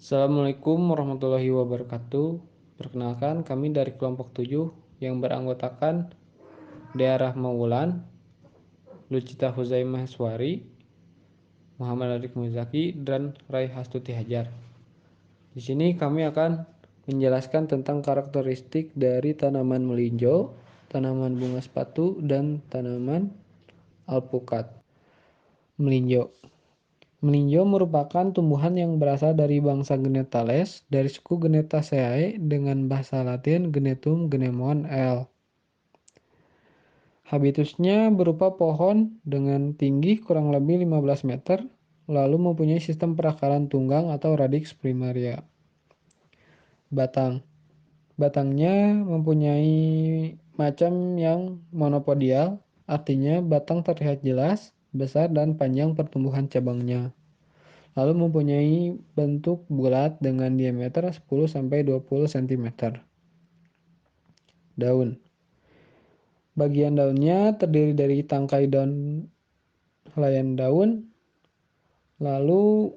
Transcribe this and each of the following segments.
Assalamualaikum warahmatullahi wabarakatuh. Perkenalkan, kami dari kelompok 7 yang beranggotakan Daerah Maulan, Lucita Huzaimah Swari, Muhammad Arif Muzaki, dan Rai Hastuti Hajar. Di sini kami akan menjelaskan tentang karakteristik dari tanaman melinjo, tanaman bunga sepatu, dan tanaman alpukat. Melinjo Melinjo merupakan tumbuhan yang berasal dari bangsa Genetales dari suku Genetaceae dengan bahasa Latin Genetum genemon L. Habitusnya berupa pohon dengan tinggi kurang lebih 15 meter, lalu mempunyai sistem perakaran tunggang atau radix primaria. Batang Batangnya mempunyai macam yang monopodial, artinya batang terlihat jelas, besar, dan panjang pertumbuhan cabangnya. Lalu mempunyai bentuk bulat dengan diameter 10-20 cm. Daun. Bagian daunnya terdiri dari tangkai daun, helaian daun, lalu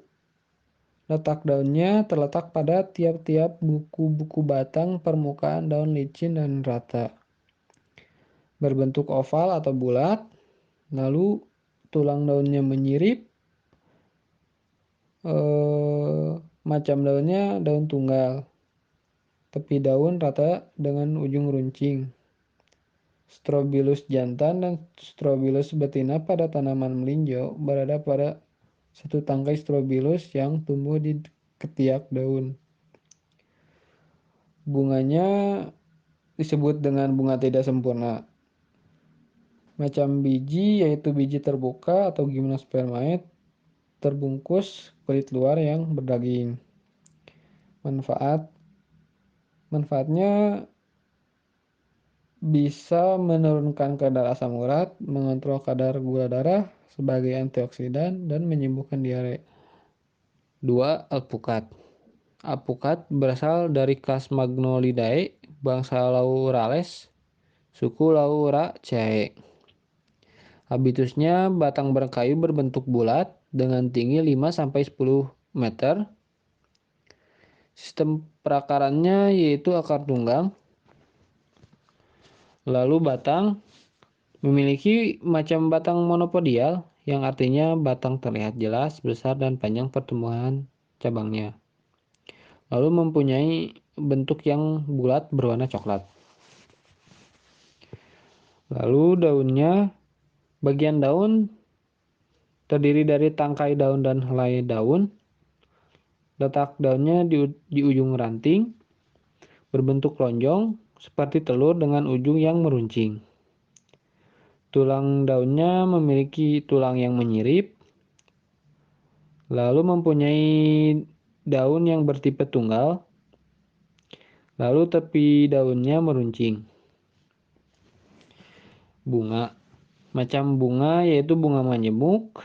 letak daunnya terletak pada tiap-tiap buku-buku batang, permukaan daun licin dan rata. Berbentuk oval atau bulat, lalu tulang daunnya menyirip, macam daunnya daun tunggal. Tepi daun rata dengan ujung runcing. Strobilus jantan dan strobilus betina pada tanaman melinjo berada pada satu tangkai strobilus yang tumbuh di ketiak daun. Bunganya disebut dengan bunga tidak sempurna. Macam biji yaitu biji terbuka atau gymnospermae terbungkus kulit luar yang berdaging. Manfaatnya bisa menurunkan kadar asam urat, mengontrol kadar gula darah sebagai antioksidan, dan menyembuhkan diare. 2. Alpukat. Alpukat berasal dari kelas Magnolidae, bangsa Laurales, suku Lauraceae. Habitusnya batang berkayu berbentuk bulat dengan tinggi 5-10 meter. Sistem perakarannya yaitu akar tunggang. Lalu batang memiliki macam batang monopodial, yang artinya batang terlihat jelas, besar, dan panjang pertumbuhan cabangnya. Lalu mempunyai bentuk yang bulat berwarna coklat. Lalu daunnya, bagian daun terdiri dari tangkai daun dan helai daun. Letak daunnya di ujung ranting, berbentuk lonjong seperti telur dengan ujung yang meruncing. Tulang daunnya memiliki tulang yang menyirip, lalu mempunyai daun yang bertipe tunggal, lalu tepi daunnya meruncing. Bunga. Macam bunga yaitu bunga majemuk,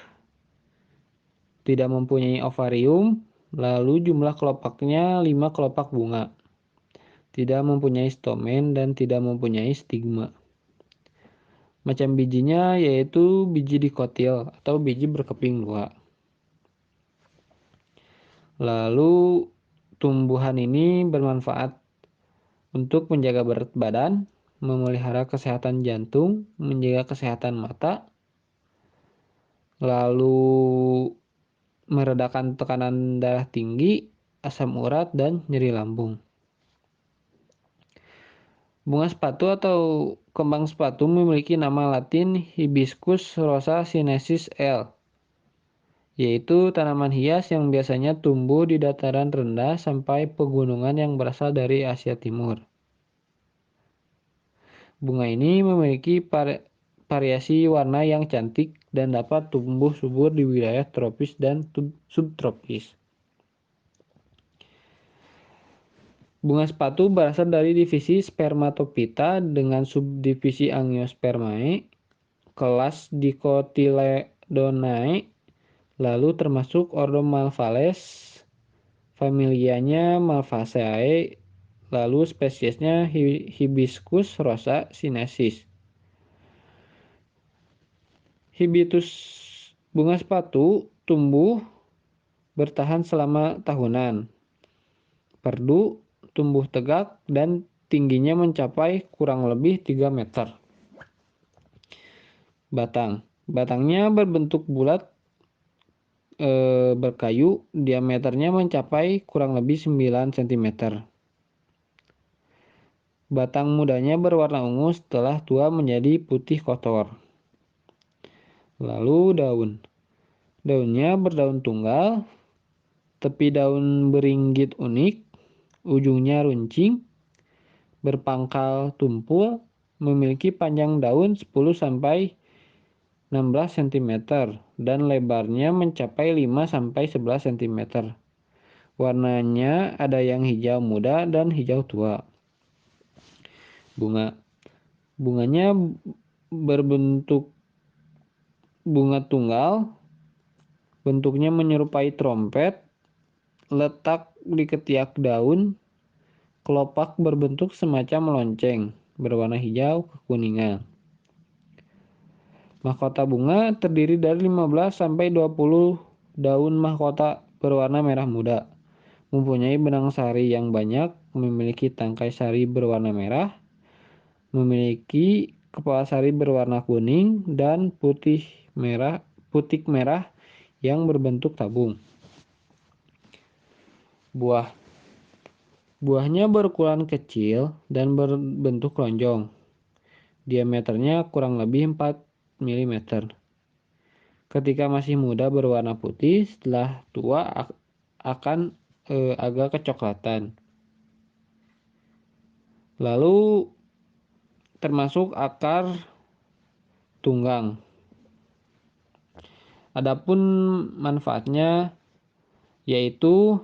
tidak mempunyai ovarium, lalu jumlah kelopaknya 5 kelopak bunga. Tidak mempunyai stomen dan tidak mempunyai stigma. Macam bijinya yaitu biji dikotil atau biji berkeping 2. Lalu tumbuhan ini bermanfaat untuk menjaga berat badan, memelihara kesehatan jantung, menjaga kesehatan mata, lalu meredakan tekanan darah tinggi, asam urat, dan nyeri lambung. Bunga sepatu atau kembang sepatu memiliki nama Latin Hibiscus rosa sinensis L, yaitu tanaman hias yang biasanya tumbuh di dataran rendah sampai pegunungan yang berasal dari Asia Timur. Bunga ini memiliki variasi warna yang cantik dan dapat tumbuh subur di wilayah tropis dan subtropis. Bunga sepatu berasal dari divisi Spermatophyta dengan subdivisi Angiospermae, kelas Dicotyledonae, lalu termasuk ordo Malvales, familianya Malvaceae, lalu spesiesnya Hibiscus rosa sinensis. Habitus bunga sepatu tumbuh bertahan selama tahunan. perdu, tumbuh tegak, dan tingginya mencapai kurang lebih 3 meter. Batangnya berbentuk bulat berkayu, diameternya mencapai kurang lebih 9 cm. Batang mudanya berwarna ungu, setelah tua menjadi putih kotor. Lalu daunnya berdaun tunggal, tepi daun beringgit unik, ujungnya runcing, berpangkal tumpul, memiliki panjang daun 10-16 cm dan lebarnya mencapai 5-11 cm. Warnanya ada yang hijau muda dan hijau tua. Bunganya berbentuk bunga tunggal, bentuknya menyerupai trompet, letak di ketiak daun, kelopak berbentuk semacam lonceng, berwarna hijau kekuningan. Mahkota bunga terdiri dari 15-20 daun mahkota berwarna merah muda. Mempunyai benang sari yang banyak, memiliki tangkai sari berwarna merah, memiliki kepala sari berwarna kuning dan putik merah yang berbentuk tabung. Buahnya berukuran kecil dan berbentuk lonjong. Diameternya kurang lebih 4 mm. Ketika masih muda berwarna putih, setelah tua akan agak kecoklatan. Lalu termasuk akar tunggang. Adapun manfaatnya yaitu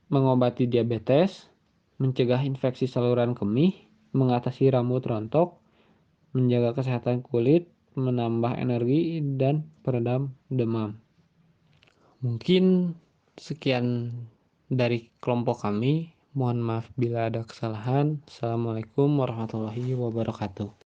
mengobati diabetes, mencegah infeksi saluran kemih, mengatasi rambut rontok, menjaga kesehatan kulit, menambah energi, dan peredam demam. Mungkin sekian dari kelompok kami. Mohon maaf bila ada kesalahan. Assalamualaikum warahmatullahi wabarakatuh.